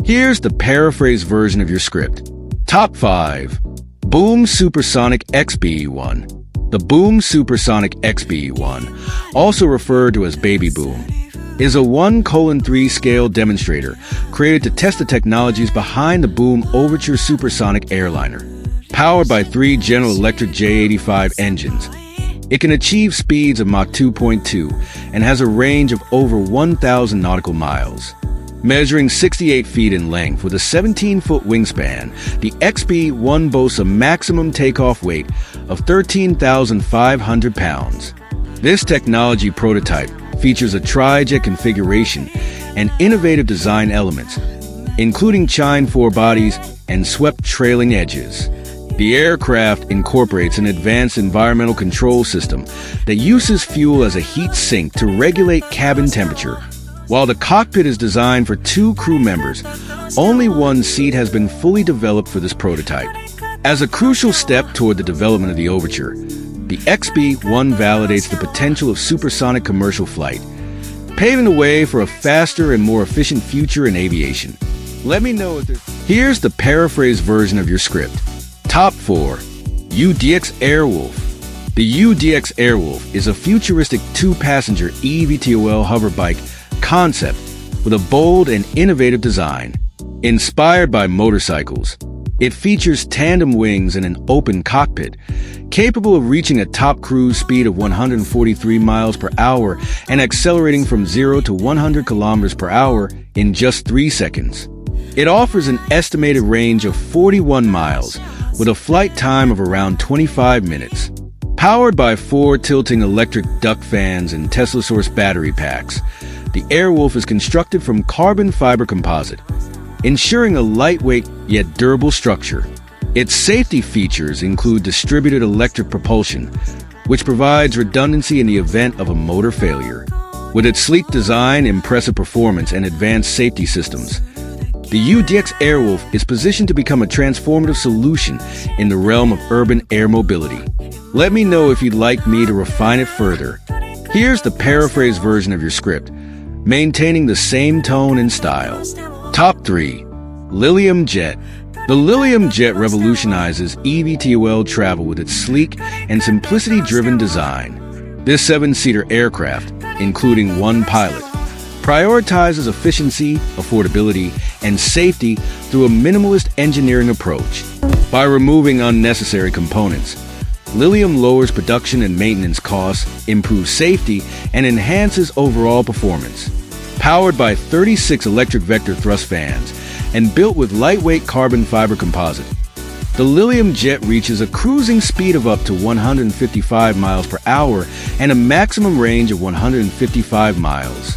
Here's the paraphrased version of your script. Top 5. Boom Supersonic XB1. The Boom Supersonic XB1, also referred to as Baby Boom, is a 1:3 scale demonstrator created to test the technologies behind the Boom Overture supersonic airliner. Powered by 3 General Electric J85 engines, it can achieve speeds of Mach 2.2 and has a range of over 1,000 nautical miles. Measuring 68 feet in length with a 17-foot wingspan, the XB-1 boasts a maximum takeoff weight of 13,500 pounds. This technology prototype features a tri-jet configuration and innovative design elements, including chined forebodies and swept trailing edges. The aircraft incorporates an advanced environmental control system that uses fuel as a heat sink to regulate cabin temperature. While the cockpit is designed for 2 crew members, only 1 seat has been fully developed for this prototype. As a crucial step toward the development of the Overture, the XB-1 validates the potential of supersonic commercial flight, paving the way for a faster and more efficient future in aviation. Let me know if there's... Here's the paraphrased version of your script. Top 4. UDX Airwolf. The UDX Airwolf is a futuristic 2-passenger eVTOL hoverbike concept with a bold and innovative design. Inspired by motorcycles, it features tandem wings and an open cockpit, capable of reaching a top cruise speed of 143 miles per hour and accelerating from 0 to 100 kilometers per hour in just 3 seconds. It offers an estimated range of 41 miles, with a flight time of around 25 minutes. Powered by 4 tilting electric duct fans and Tesla source battery packs, the Airwolf is constructed from carbon fiber composite, ensuring a lightweight yet durable structure. Its safety features include distributed electric propulsion, which provides redundancy in the event of a motor failure. With its sleek design, impressive performance, and advanced safety systems, the UDX Airwolf is positioned to become a transformative solution in the realm of urban air mobility. Let me know if you'd like me to refine it further. Here's the paraphrased version of your script, maintaining the same tone and style. Top 3. Lilium Jet. The Lilium Jet revolutionizes eVTOL travel with its sleek and simplicity-driven design. This 7-seater aircraft, including 1 pilot, prioritizes efficiency, affordability, and safety through a minimalist engineering approach. By removing unnecessary components, Lilium lowers production and maintenance costs, improves safety, and enhances overall performance. Powered by 36 electric vector thrust fans and built with lightweight carbon fiber composite, the Lilium Jet reaches a cruising speed of up to 155 miles per hour and a maximum range of 155 miles.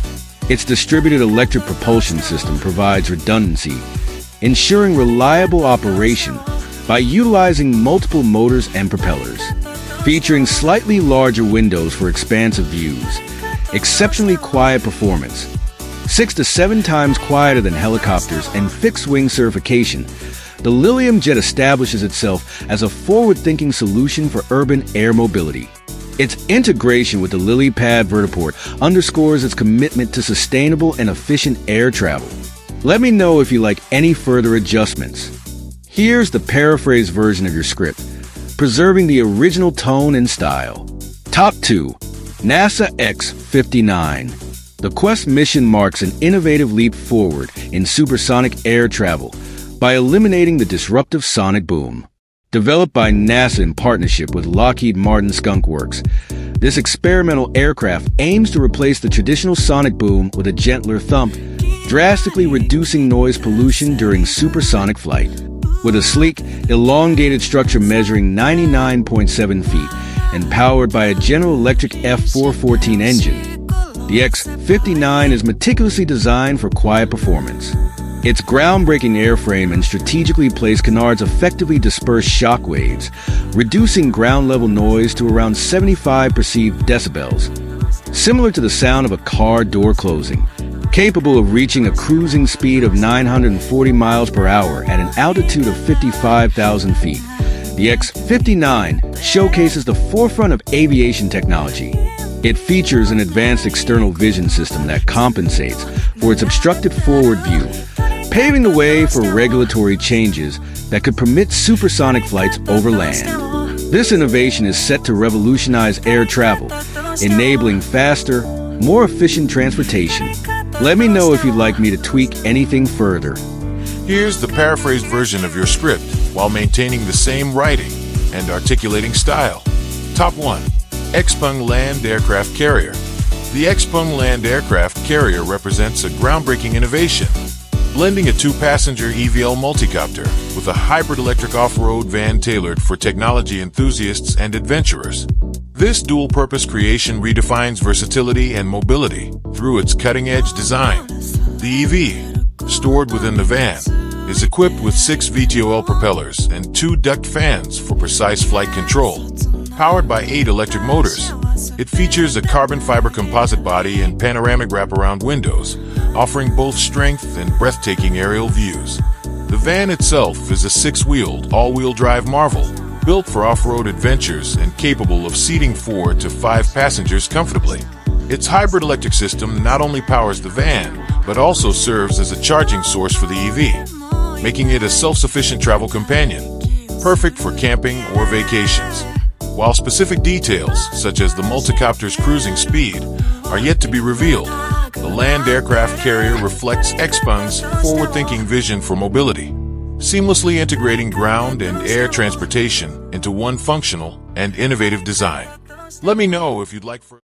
Its distributed electric propulsion system provides redundancy, ensuring reliable operation by utilizing multiple motors and propellers. Featuring slightly larger windows for expansive views, exceptionally quiet performance, 6 to 7 times quieter than helicopters, and fixed-wing certification, the Lilium Jet establishes itself as a forward-thinking solution for urban air mobility. Its integration with the LilyPad vertiport underscores its commitment to sustainable and efficient air travel. Let me know if you like any further adjustments. Here's the paraphrased version of your script, preserving the original tone and style. Top 2. NASA X-59. The Quest mission marks an innovative leap forward in supersonic air travel by eliminating the disruptive sonic boom. Developed by NASA in partnership with Lockheed Martin Skunk Works, this experimental aircraft aims to replace the traditional sonic boom with a gentler thump, drastically reducing noise pollution during supersonic flight. With a sleek, elongated structure measuring 99.7 feet and powered by a General Electric F414 engine, the X-59 is meticulously designed for quiet performance. Its groundbreaking airframe and strategically placed canards effectively disperse shock waves, reducing ground-level noise to around 75 perceived decibels, similar to the sound of a car door closing. Capable of reaching a cruising speed of 940 miles per hour at an altitude of 55,000 feet, the X-59 showcases the forefront of aviation technology. It features an advanced external vision system that compensates for its obstructed forward view, paving the way for regulatory changes that could permit supersonic flights over land. This innovation is set to revolutionize air travel, enabling faster, more efficient transportation. Let me know if you'd like me to tweak anything further. Here's the paraphrased version of your script while maintaining the same writing and articulating style. Top 1. Xpeng Land Aircraft Carrier. The Xpeng Land Aircraft Carrier represents a groundbreaking innovation, blending a two-passenger EVL multicopter with a hybrid electric off-road van tailored for technology enthusiasts and adventurers. This dual-purpose creation redefines versatility and mobility through its cutting-edge design. The EV, stored within the van, is equipped with 6 VTOL propellers and 2 duct fans for precise flight control. Powered by 8 electric motors, it features a carbon fiber composite body and panoramic wraparound windows, offering both strength and breathtaking aerial views. The van itself is a 6-wheeled, all-wheel drive marvel, built for off-road adventures and capable of seating 4 to 5 passengers comfortably. Its hybrid electric system not only powers the van, but also serves as a charging source for the EV, making it a self-sufficient travel companion, perfect for camping or vacations. While specific details, such as the multicopter's cruising speed, are yet to be revealed, the land aircraft carrier reflects Xpeng's forward-thinking vision for mobility, seamlessly integrating ground and air transportation into one functional and innovative design. Let me know if you'd like